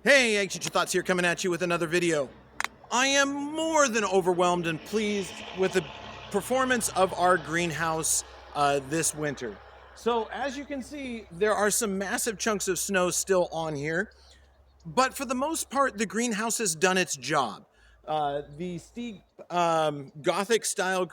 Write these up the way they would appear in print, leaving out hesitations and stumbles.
Hey, Anxious Thoughts here, coming at you with another video. I am more than overwhelmed and pleased with the performance of our greenhouse this winter. So as you can see, there are some massive chunks of snow still on here, but for the most part, the greenhouse has done its job. The steep Gothic style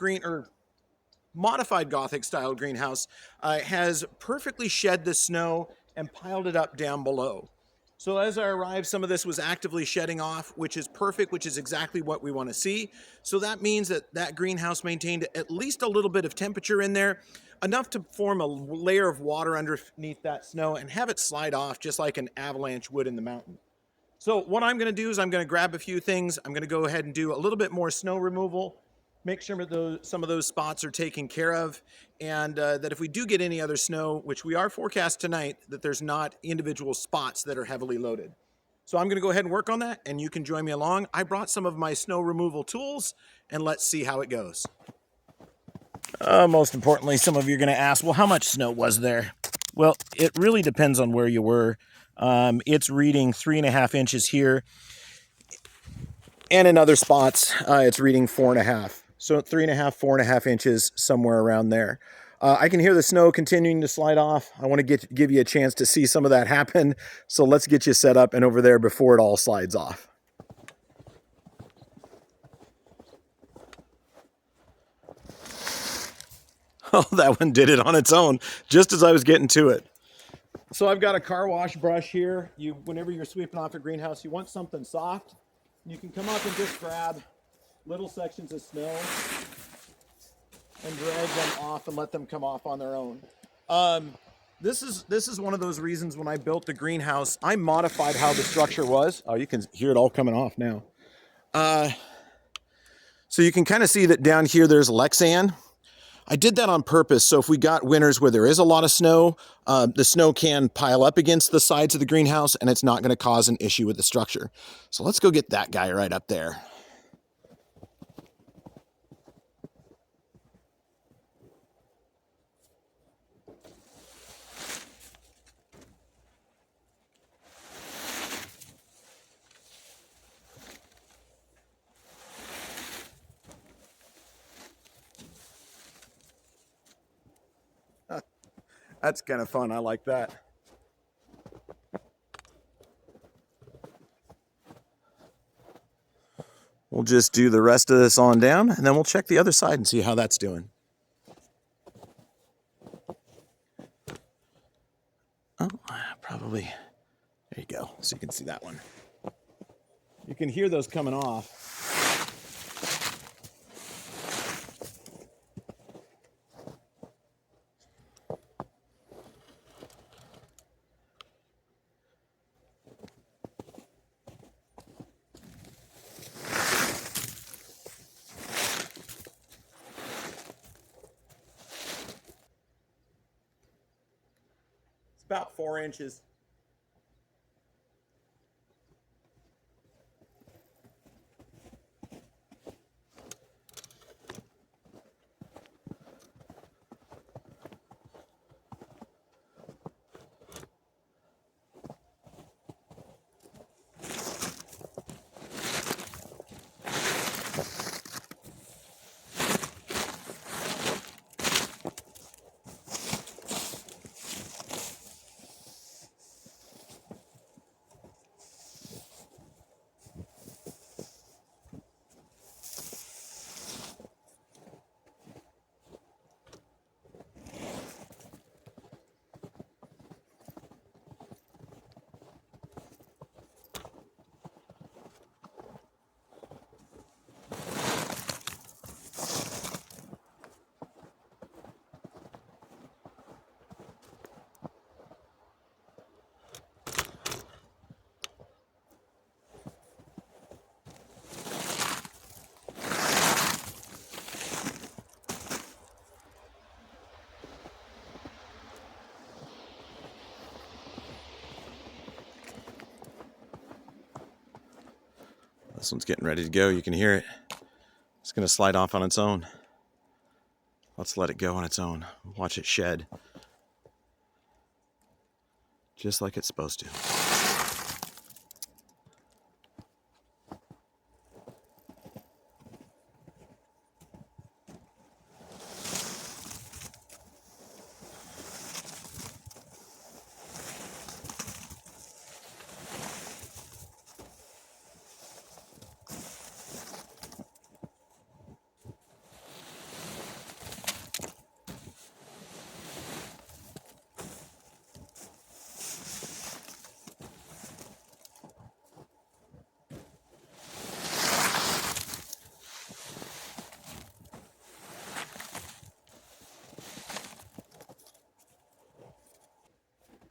modified Gothic style greenhouse has perfectly shed the snow and piled it up down below. So as I arrived, some of this was actively shedding off, which is perfect, which is exactly what we want to see. So that means that that greenhouse maintained at least a little bit of temperature in there, enough to form a layer of water underneath that snow and have it slide off just like an avalanche would in the mountain. So what I'm going to do is I'm going to grab a few things. I'm going to go ahead and do a little bit more snow removal, make sure that some of those spots are taken care of, and that if we do get any other snow, which we are forecast tonight, that there's not individual spots that are heavily loaded. So I'm going to go ahead and work on that, and you can join me along. I brought some of my snow removal tools, and let's see how it goes. Most importantly, some of you are going to ask, well, how much snow was there? Well, it really depends on where you were. It's reading 3.5 inches here, and in other spots, it's reading 4.5. So 3.5, 4.5 inches, somewhere around there. I can hear the snow continuing to slide off. I want to give you a chance to see some of that happen. So let's get you set up and over there before it all slides off. Oh, that one did it on its own, just as I was getting to it. So I've got a car wash brush here. Whenever you're sweeping off a greenhouse, you want something soft. You can come up and just grab little sections of snow and drag them off and let them come off on their own. This is one of those reasons when I built the greenhouse, I modified how the structure was. Oh, you can hear it all coming off now. So you can kind of see that down here there's Lexan. I did that on purpose, so if we got winters where there is a lot of snow, the snow can pile up against the sides of the greenhouse and it's not going to cause an issue with the structure. So let's go get that guy right up there. That's kind of fun. I like that. We'll just do the rest of this on down, and then we'll check the other side and see how that's doing. Oh, probably. There you go. So you can see that one. You can hear those coming off. About 4 inches. This one's getting ready to go. You can hear it. It's going to slide off on its own. Let's let it go on its own. Watch it shed. Just like it's supposed to.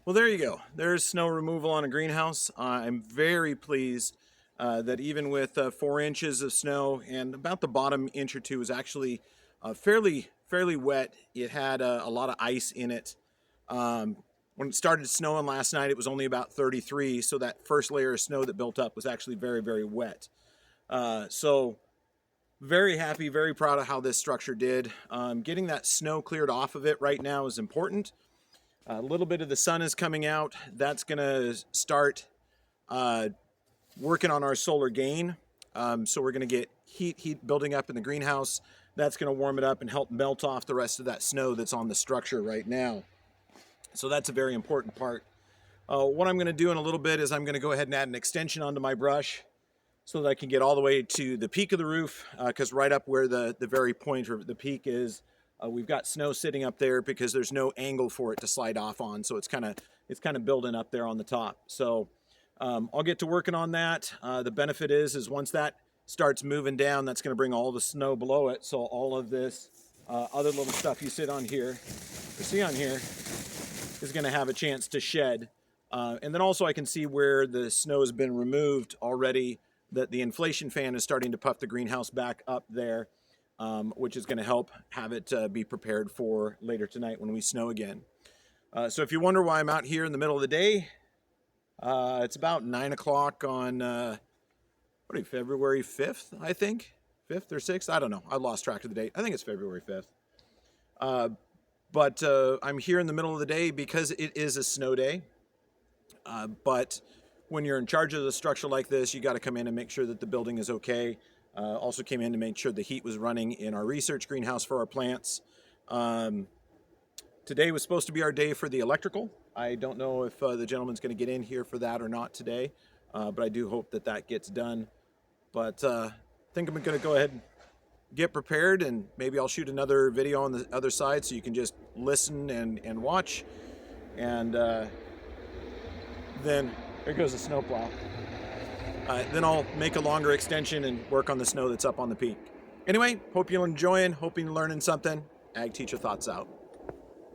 Well, there you go. There's snow removal on a greenhouse. I'm very pleased that even with 4 inches of snow, and about the bottom inch or two was actually fairly wet. It had a lot of ice in it. When it started snowing last night, it was only about 33, so that first layer of snow that built up was actually very wet. So very happy, very proud of how this structure did. Getting that snow cleared off of it right now is important. A little bit of the sun is coming out. That's going to start working on our solar gain. So we're going to get heat building up in the greenhouse. That's going to warm it up and help melt off the rest of that snow that's on the structure right now. So that's a very important part. What I'm going to do in a little bit is I'm going to go ahead and add an extension onto my brush so that I can get all the way to the peak of the roof, because right up where the very point of the peak is, we've got snow sitting up there because there's no angle for it to slide off on, so it's kind of building up there on the top. So I'll get to working on that. The benefit is once that starts moving down, that's going to bring all the snow below it. So all of this other little stuff you see on here is going to have a chance to shed. And then also I can see where the snow has been removed already, that the inflation fan is starting to puff the greenhouse back up there. Which is going to help have it be prepared for later tonight when we snow again. So if you wonder why I'm out here in the middle of the day, it's about 9 o'clock on February 5th, I think. 5th or 6th? I don't know. I lost track of the date. I think it's February 5th. But I'm here in the middle of the day because it is a snow day. But when you're in charge of the structure like this, you got to come in and make sure that the building is okay. Also came in to make sure the heat was running in our research greenhouse for our plants. Today was supposed to be our day for the electrical. I don't know if the gentleman's going to get in here for that or not today, but I do hope that that gets done. But I think I'm going to go ahead and get prepared, and maybe I'll shoot another video on the other side so you can just listen and watch. And then there goes the snowplow. Then I'll make a longer extension and work on the snow that's up on the peak. Anyway, hope you're enjoying, hoping you're learning something. Ag Teacher Thoughts out.